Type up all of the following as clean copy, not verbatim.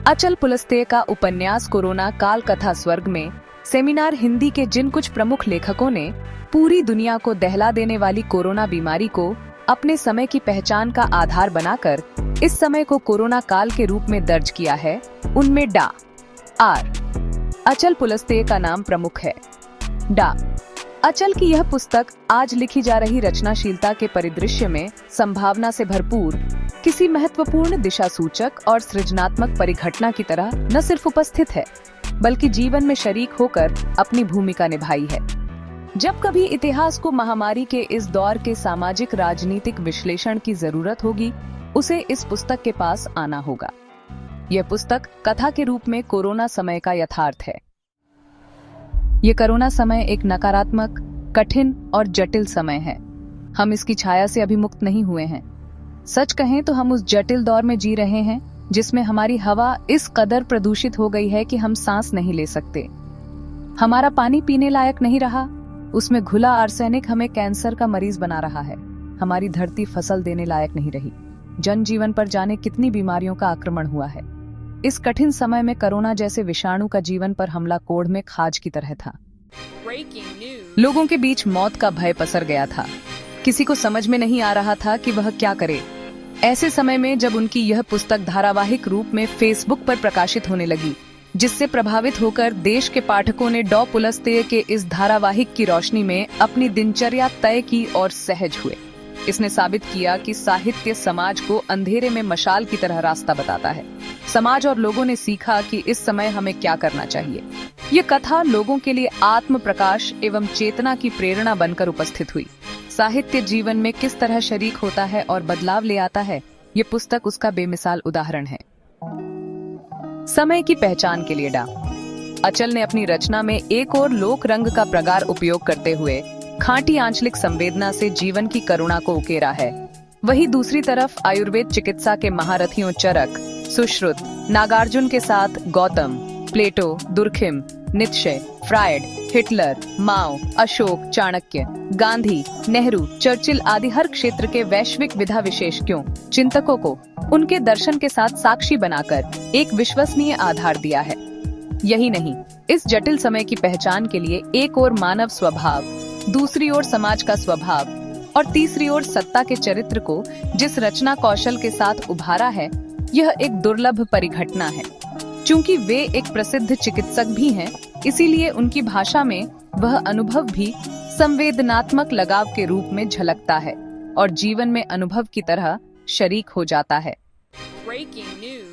अचल पुलस्त्य का उपन्यास कोरोना काल कथा स्वर्ग में सेमिनार हिंदी के जिन कुछ प्रमुख लेखकों ने पूरी दुनिया को दहला देने वाली कोरोना बीमारी को अपने समय की पहचान का आधार बनाकर इस समय को कोरोना काल के रूप में दर्ज किया है, उनमें डा. आर. अचल पुलस्त्य का नाम प्रमुख है। डा. अचल की यह पुस्तक आज लिखी जा रही रचनाशीलता के परिदृश्य में संभावना से भरपूर किसी महत्वपूर्ण दिशा सूचक और सृजनात्मक परिघटना की तरह न सिर्फ उपस्थित है, बल्कि जीवन में शरीक होकर अपनी भूमिका निभाई है। जब कभी इतिहास को महामारी के इस दौर के सामाजिक राजनीतिक विश्लेषण की जरूरत होगी, उसे इस पुस्तक के पास आना होगा। यह पुस्तक कथा के रूप में कोरोना समय का यथार्थ है। ये कोरोना समय एक नकारात्मक, कठिन और जटिल समय है। हम इसकी छाया से अभी मुक्त नहीं हुए हैं। सच कहें तो हम उस जटिल दौर में जी रहे हैं जिसमें हमारी हवा इस कदर प्रदूषित हो गई है कि हम सांस नहीं ले सकते। हमारा पानी पीने लायक नहीं रहा, उसमें घुला आर्सेनिक हमें कैंसर का मरीज बना रहा है। हमारी धरती फसल देने लायक नहीं रही। जनजीवन पर जाने कितनी बीमारियों का आक्रमण हुआ है। इस कठिन समय में कोरोना जैसे विषाणु का जीवन पर हमला कोढ़ में खाज की तरह था। लोगों के बीच मौत का भय पसर गया था। किसी को समझ में नहीं आ रहा था कि वह क्या करे। ऐसे समय में जब उनकी यह पुस्तक धारावाहिक रूप में फेसबुक पर प्रकाशित होने लगी, जिससे प्रभावित होकर देश के पाठकों ने डॉ पुलस्त्य के इस धारावाहिक की रोशनी में अपनी दिनचर्या तय की और सहज हुए। इसने साबित किया कि साहित्य समाज को अंधेरे में मशाल की तरह रास्ता बताता है। समाज और लोगों ने सीखा कि इस समय हमें क्या करना चाहिए। ये कथा लोगों के लिए आत्म प्रकाश एवं चेतना की प्रेरणा बनकर उपस्थित हुई। साहित्य जीवन में किस तरह शरीक होता है और बदलाव ले आता है, ये पुस्तक उसका बेमिसाल उदाहरण है। समय की पहचान के लिए डा. अचल ने अपनी रचना में एक और लोक रंग का प्रगाढ़ उपयोग करते हुए खांटी आंचलिक संवेदना से जीवन की करुणा को उकेरा है। वहीं दूसरी तरफ आयुर्वेद चिकित्सा के महारथियों चरक, सुश्रुत, नागार्जुन के साथ गौतम, प्लेटो, दुर्खिम, नीत्शे, फ्रायड, हिटलर, माओ, अशोक, चाणक्य, गांधी, नेहरू, चर्चिल आदि हर क्षेत्र के वैश्विक विधा विशेषज्ञों, चिंतकों को उनके दर्शन के साथ साक्षी बनाकर एक विश्वसनीय आधार दिया है। यही नहीं, इस जटिल समय की पहचान के लिए एक ओर मानव स्वभाव, दूसरी ओर समाज का स्वभाव और तीसरी ओर सत्ता के चरित्र को जिस रचना कौशल के साथ उभारा है, यह एक दुर्लभ परिघटना है। चूंकि वे एक प्रसिद्ध चिकित्सक भी हैं, इसीलिए उनकी भाषा में वह अनुभव भी संवेदनात्मक लगाव के रूप में झलकता है और जीवन में अनुभव की तरह शरीक हो जाता है।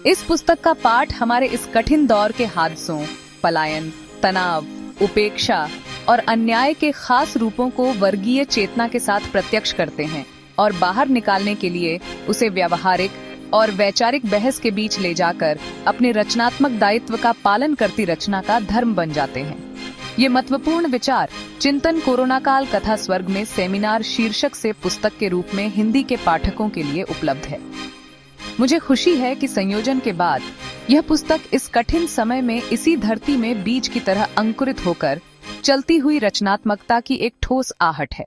इस पुस्तक का पाठ हमारे इस कठिन दौर के हादसों, पलायन, तनाव, उपेक्षा और अन्याय के खास रूपों को वर्गीय चेतना के साथ प्रत्यक्ष करते हैं और बाहर निकालने के लिए उसे व्यावहारिक और वैचारिक बहस के बीच ले जाकर अपने रचनात्मक दायित्व का पालन करती रचना का धर्म बन जाते हैं। ये महत्वपूर्ण विचार चिंतन कोरोना काल कथा स्वर्ग में सेमिनार शीर्षक से पुस्तक के रूप में हिंदी के पाठकों के लिए उपलब्ध है। मुझे खुशी है कि संयोजन के बाद यह पुस्तक इस कठिन समय में इसी धरती में बीज की तरह अंकुरित होकर चलती हुई रचनात्मकता की एक ठोस आहट है।